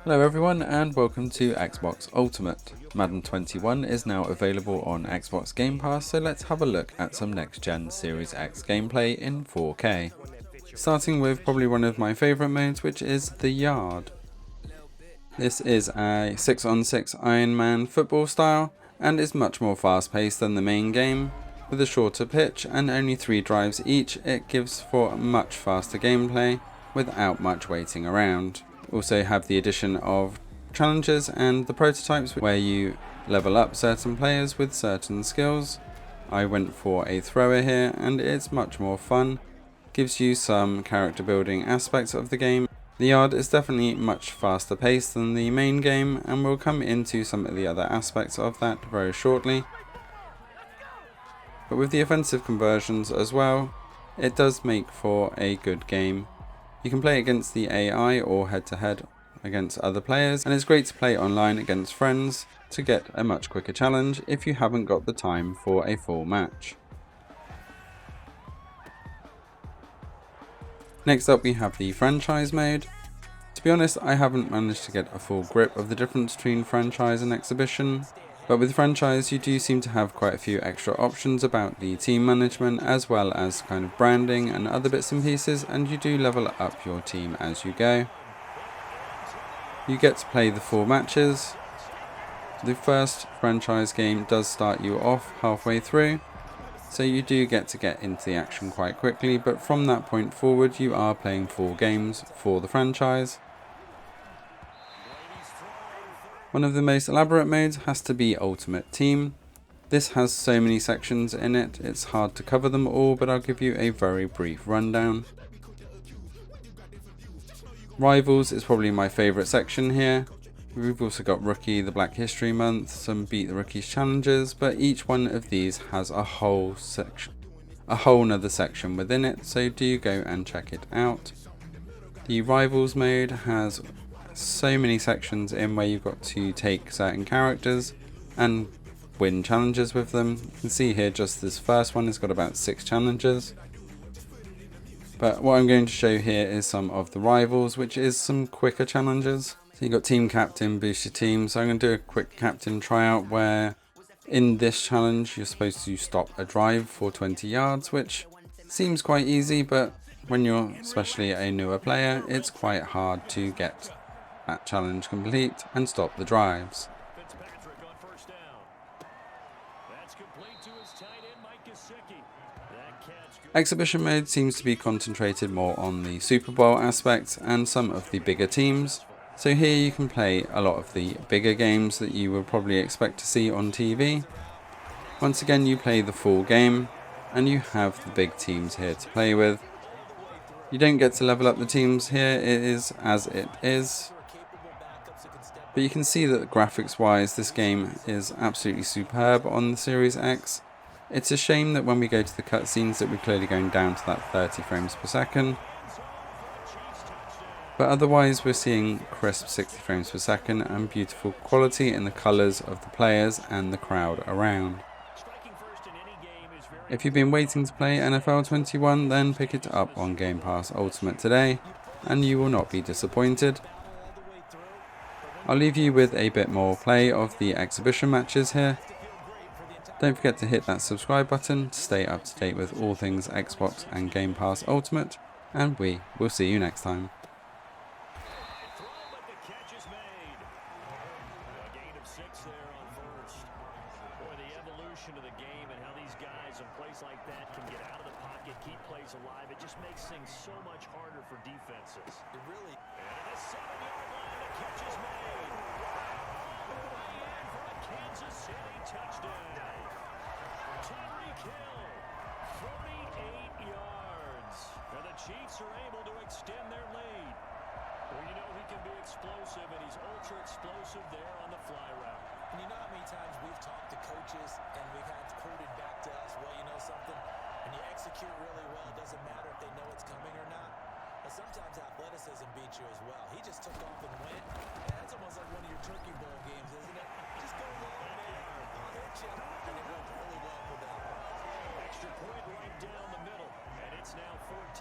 Hello everyone and welcome to Xbox Ultimate. Madden 21 is now available on Xbox Game Pass, so let's have a look at some next-gen Series X gameplay in 4K. Starting with probably one of my favourite modes, which is the Yard. This is a 6-on-6 Iron Man football style and is much more fast-paced than the main game. With a shorter pitch and only 3 drives each, it gives for a much faster gameplay without much waiting around. Also have the addition of challenges and the prototypes where you level up certain players with certain skills. I went for a thrower here and it's much more fun, gives you some character building aspects of the game. The Yard is definitely much faster paced than the main game and we'll come into some of the other aspects of that very shortly. But with the offensive conversions as well, it does make for a good game. You can play against the AI or head-to-head against other players, and it's great to play online against friends to get a much quicker challenge if you haven't got the time for a full match. Next up we have the franchise mode. To be honest, I haven't managed to get a full grip of the difference between franchise and exhibition. But with franchise you do seem to have quite a few extra options about the team management as well as kind of branding and other bits and pieces, and you do level up your team as you go. You get to play the 4 matches. The first franchise game does start you off halfway through, so you do get to get into the action quite quickly, but from that point forward you are playing 4 games for the franchise. One of the most elaborate modes has to be Ultimate Team. This has so many sections in it, it's hard to cover them all, but I'll give you a very brief rundown. Rivals is probably my favourite section here. We've also got Rookie, the Black History Month, some Beat the Rookies challenges, but each one of these has a whole nother section within it, so do go and check it out. The Rivals mode has so many sections in where you've got to take certain characters and win challenges with them. You can see here just this first one has got about 6 challenges. But what I'm going to show here is some of the Rivals, which is some quicker challenges. So you've got Team Captain, boost your team. So I'm going to do a quick captain tryout where in this challenge you're supposed to stop a drive for 20 yards, which seems quite easy, but when you're especially a newer player, it's quite hard to get that challenge complete and stop the drives. Exhibition mode seems to be concentrated more on the Super Bowl aspect and some of the bigger teams. So here you can play a lot of the bigger games that you will probably expect to see on TV. Once again you play the full game and you have the big teams here to play with. You don't get to level up the teams here, it is as it is. But you can see that graphics wise this game is absolutely superb on the Series X. It's a shame that when we go to the cutscenes that we're clearly going down to that 30 frames per second. But otherwise we're seeing crisp 60 frames per second and beautiful quality in the colours of the players and the crowd around. If you've been waiting to play NFL 21, then pick it up on Game Pass Ultimate today and you will not be disappointed. I'll leave you with a bit more play of the exhibition matches here. Don't forget to hit that subscribe button to stay up to date with all things Xbox and Game Pass Ultimate, and we will see you next time. It just makes things so much harder for defenses. It really. And a 7-yard line, the catch is made. And for a Kansas City touchdown. Tyreek Hill, 48 yards. And the Chiefs are able to extend their lead. Well, you know he can be explosive, and he's ultra explosive there on the fly route. And you know how many times we've talked to coaches and we've had quoted back to us, well, you know something? When you execute really well, it doesn't matter if they know it's coming or not. But sometimes athleticism beats you as well. He just took off and went. And that's almost like one of your turkey bowl games, isn't it? Just go long, man. I'll hit you. And it went really well for them. Extra point right down the middle. And it's now 14.